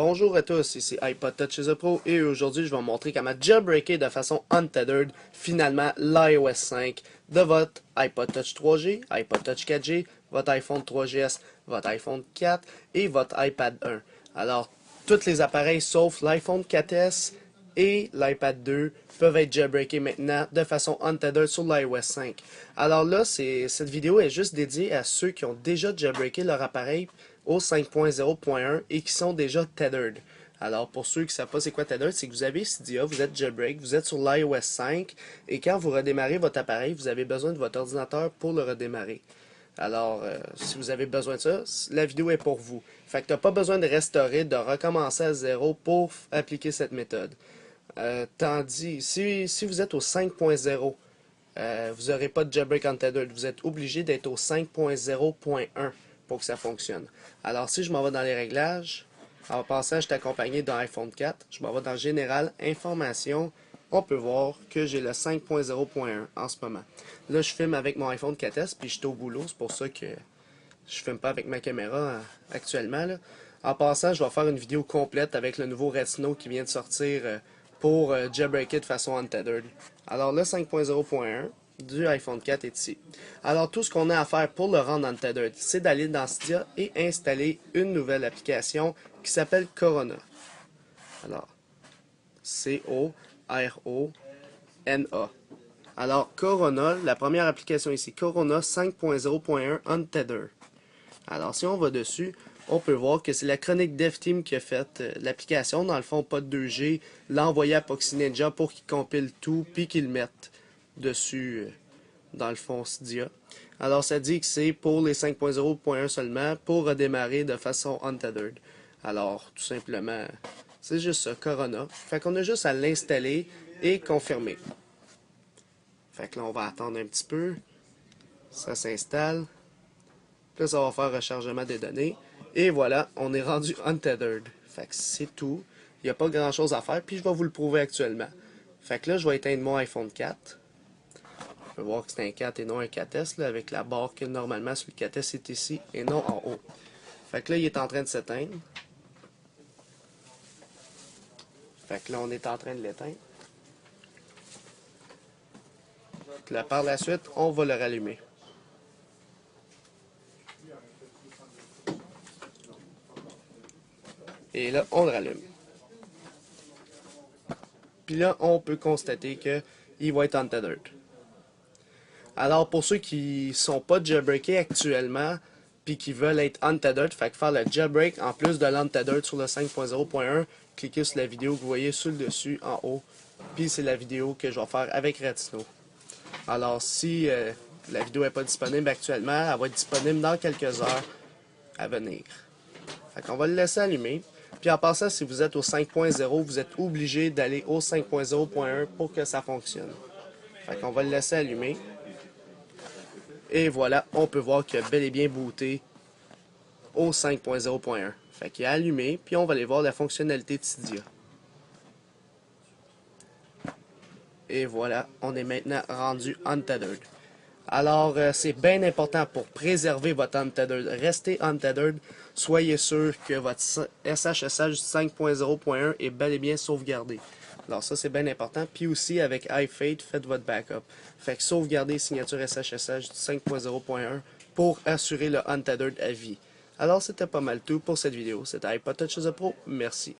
Bonjour à tous, ici iPod Touch The Pro et aujourd'hui je vais vous montrer comment jailbreaker de façon untethered finalement l'iOS 5 de votre iPod Touch 3G, iPod Touch 4G, votre iPhone 3GS, votre iPhone 4 et votre iPad 1. Alors, tous les appareils sauf l'iPhone 4S et l'iPad 2 peuvent être jailbreakés maintenant de façon untethered sur l'iOS 5. Alors là, cette vidéo est juste dédiée à ceux qui ont déjà jailbreaké leur appareil au 5.0.1 et qui sont déjà tethered. Alors pour ceux qui ne savent pas c'est quoi tethered, c'est que vous avez Cydia, vous êtes jailbreak, vous êtes sur l'iOS 5 et quand vous redémarrez votre appareil, vous avez besoin de votre ordinateur pour le redémarrer. Alors, si vous avez besoin de ça, la vidéo est pour vous. Fait que tu n'as pas besoin de restaurer, de recommencer à zéro pour appliquer cette méthode. Tandis, si vous êtes au 5.0, vous n'aurez pas de jailbreak untethered. Vous êtes obligé d'être au 5.0.1 pour que ça fonctionne. Alors, si je m'en vais dans les réglages, en passant, je suis accompagné d'un iPhone 4. Je m'en vais dans Général, Information. On peut voir que j'ai le 5.0.1 en ce moment. Là, je filme avec mon iPhone 4S, puis je suis au boulot. C'est pour ça que je filme pas avec ma caméra actuellement. Là. En passant, je vais faire une vidéo complète avec le nouveau Retina qui vient de sortir pour jailbreaker de façon untethered. Alors, le 5.0.1 du iPhone 4 est ici. Alors, tout ce qu'on a à faire pour le rendre untethered, c'est d'aller dans Cydia et installer une nouvelle application qui s'appelle Corona. Alors, C-O-R-O-N-A. Alors, Corona, la première application ici, Corona 5.0.1 Untethered. Alors, si on va dessus, on peut voir que c'est la chronique DevTeam qui a fait l'application. Dans le fond, pas de 2G, l'a envoyé à Proxy Ninja pour qu'il compile tout, puis qu'il le mette dessus, dans le fond, Cydia. Alors, ça dit que c'est pour les 5.0.1 seulement, pour redémarrer de façon untethered. Alors, tout simplement, c'est juste ça, Corona. Fait qu'on a juste à l'installer et confirmer. Fait que là, on va attendre un petit peu. Ça s'installe. Là, ça va faire rechargement des données. Et voilà, on est rendu untethered. Fait que c'est tout. Il n'y a pas grand chose à faire. Puis je vais vous le prouver actuellement. Fait que là, je vais éteindre mon iPhone 4. On peut voir que c'est un 4 et non un 4S. Là, avec la barre que normalement sur le 4S est ici et non en haut. Fait que là, il est en train de s'éteindre. Fait que là, on est en train de l'éteindre. Là, par la suite, on va le rallumer. Et là, on le rallume. Puis là, on peut constater qu'il va être untethered. Alors, pour ceux qui sont pas jailbreakés actuellement, puis qui veulent être untethered, fait que faire le jailbreak en plus de l'untethered sur le 5.0.1, cliquez sur la vidéo que vous voyez sur le dessus, en haut. Puis c'est la vidéo que je vais faire avec Retina. Alors, si la vidéo n'est pas disponible actuellement, elle va être disponible dans quelques heures à venir. Fait qu'on va le laisser allumer. Puis en passant, si vous êtes au 5.0, vous êtes obligé d'aller au 5.0.1 pour que ça fonctionne. Fait qu'on va le laisser allumer. Et voilà, on peut voir qu'il a bel et bien booté au 5.0.1. Fait qu'il est allumé, puis on va aller voir la fonctionnalité de Cydia. Et voilà, on est maintenant rendu untethered. Alors, c'est bien important pour préserver votre untethered. Restez untethered. Soyez sûr que votre SSH 5.0.1 est bel et bien sauvegardé. Alors ça, c'est bien important. Puis aussi, avec iFate, faites votre backup. Fait que sauvegardez signature SSH 5.0.1 pour assurer le untethered à vie. Alors, c'était pas mal tout pour cette vidéo. C'était iPod Touch The Pro. Merci.